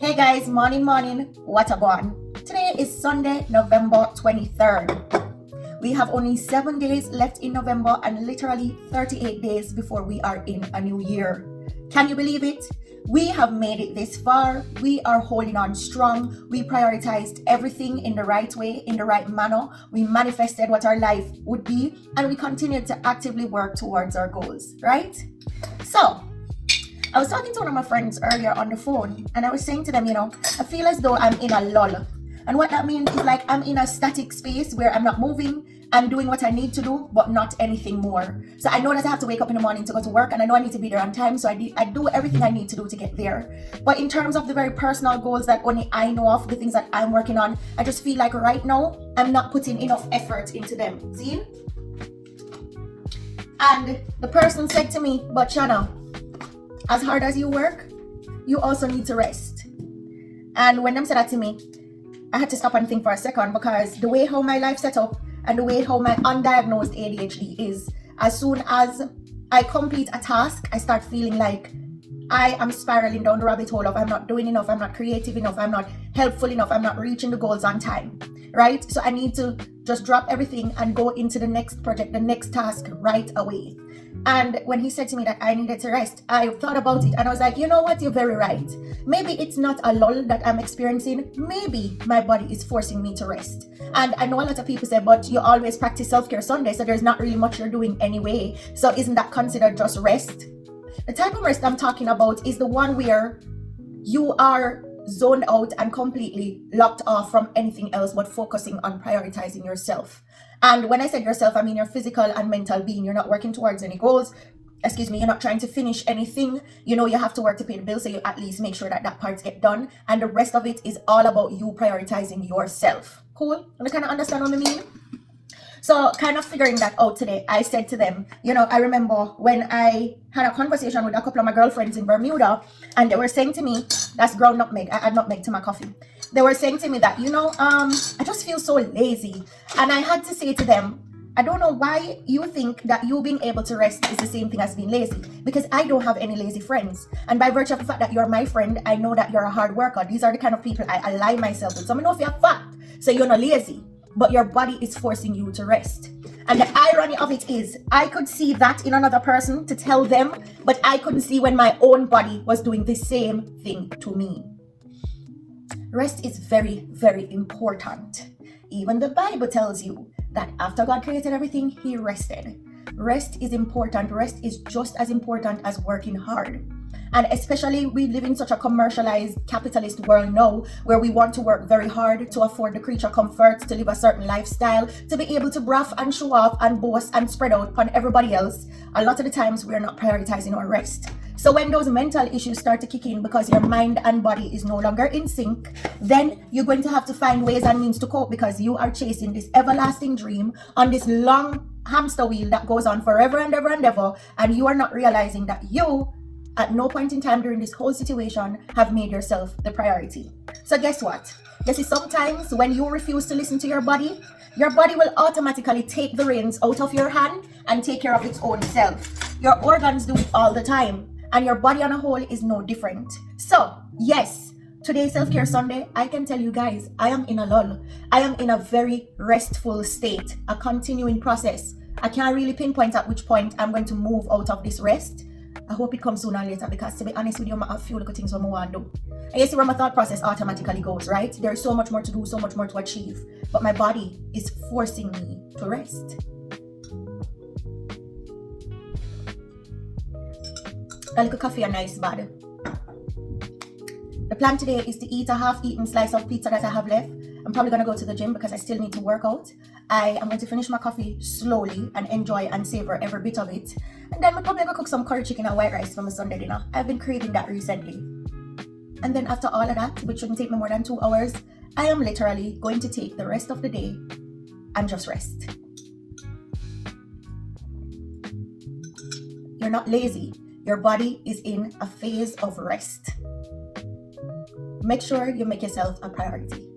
Hey guys, morning, what a go. Today is Sunday, November 23rd. We have only 7 days left in November and literally 38 days before we are in a new year. Can you believe it? We have made it this far. We are holding on strong. We prioritized everything in the right way, in the right manner. We manifested what our life would be, and we continued to actively work towards our goals, right? So, I was talking to one of my friends earlier on the phone, and I was saying to them, I feel as though I'm in a lull. And what that means is like I'm in a static space where I'm not moving. I'm doing what I need to do, but not anything more. So I know that I have to wake up in the morning to go to work, and I know I need to be there on time. So I do everything I need to do to get there. But in terms of the very personal goals that only I know of, the things that I'm working on, I just feel like right now I'm not putting enough effort into them. See? And the person said to me, but Shanna, as hard as you work, you also need to rest. And when them said that to me, I had to stop and think for a second, because the way how my life set up and the way how my undiagnosed ADHD is, as soon as I complete a task, I start feeling like I am spiraling down the rabbit hole of I'm not doing enough, I'm not creative enough, I'm not helpful enough, I'm not reaching the goals on time, right? So I need to just drop everything and go into the next project, the next task right away. And when he said to me that I needed to rest, I thought about it and I was like, you know what, you're very right. Maybe it's not a lull that I'm experiencing. Maybe my body is forcing me to rest. And I know a lot of people say, but you always practice Selfcare Sunday, so there's not really much you're doing anyway. So isn't that considered just rest? The type of rest I'm talking about is the one where you are zoned out and completely locked off from anything else but focusing on prioritizing yourself. And when I said yourself, I mean your physical and mental being. You're not working towards any goals. You're not trying to finish anything. You know you have to work to pay the bills, so you at least make sure that parts get done. And the rest of it is all about you prioritizing yourself. Cool? And I kind of understand what I mean? So kind of figuring that out today, I said to them, I remember when I had a conversation with a couple of my girlfriends in Bermuda, and they were saying to me, that's ground nutmeg, I add nutmeg to my coffee. They were saying to me that, I just feel so lazy. And I had to say to them, I don't know why you think that you being able to rest is the same thing as being lazy, because I don't have any lazy friends. And by virtue of the fact that you're my friend, I know that you're a hard worker. These are the kind of people I align myself with. So I know if you're fat, so you're not lazy, but your body is forcing you to rest. And the irony of it is, I could see that in another person to tell them, but I couldn't see when my own body was doing the same thing to me. Rest is very, very important. Even the Bible tells you that after God created everything, He rested. Rest is important. Rest is just as important as working hard. And especially we live in such a commercialized capitalist world now, where we want to work very hard to afford the creature comforts, to live a certain lifestyle, to be able to bruff and show off and boast and spread out upon everybody else. A lot of the times we're not prioritizing our rest. So when those mental issues start to kick in because your mind and body is no longer in sync, then you're going to have to find ways and means to cope, because you are chasing this everlasting dream on this long hamster wheel that goes on forever and ever and ever, and you are not realizing that you at no point in time during this whole situation have made yourself the priority. So guess what? You see, sometimes when you refuse to listen to your body will automatically take the reins out of your hand and take care of its own self. Your organs do it all the time, and your body on a whole is no different. So yes, today Self-Care Sunday, I can tell you guys, I am in a lull. I am in a very restful state, a continuing process. I can't really pinpoint at which point I'm going to move out of this rest. I hope it comes sooner or later, because to be honest with you, I have a few little things I want to do. And you see where my thought process automatically goes, right? There's so much more to do, so much more to achieve. But my body is forcing me to rest. A little coffee and nice bad. The plan today is to eat a half-eaten slice of pizza that I have left. I'm probably going to go to the gym because I still need to work out. I am going to finish my coffee slowly and enjoy and savor every bit of it. And then I'm probably going to cook some curry chicken and white rice for my Sunday dinner. I've been craving that recently. And then after all of that, which shouldn't take me more than 2 hours, I am literally going to take the rest of the day and just rest. You're not lazy. Your body is in a phase of rest. Make sure you make yourself a priority.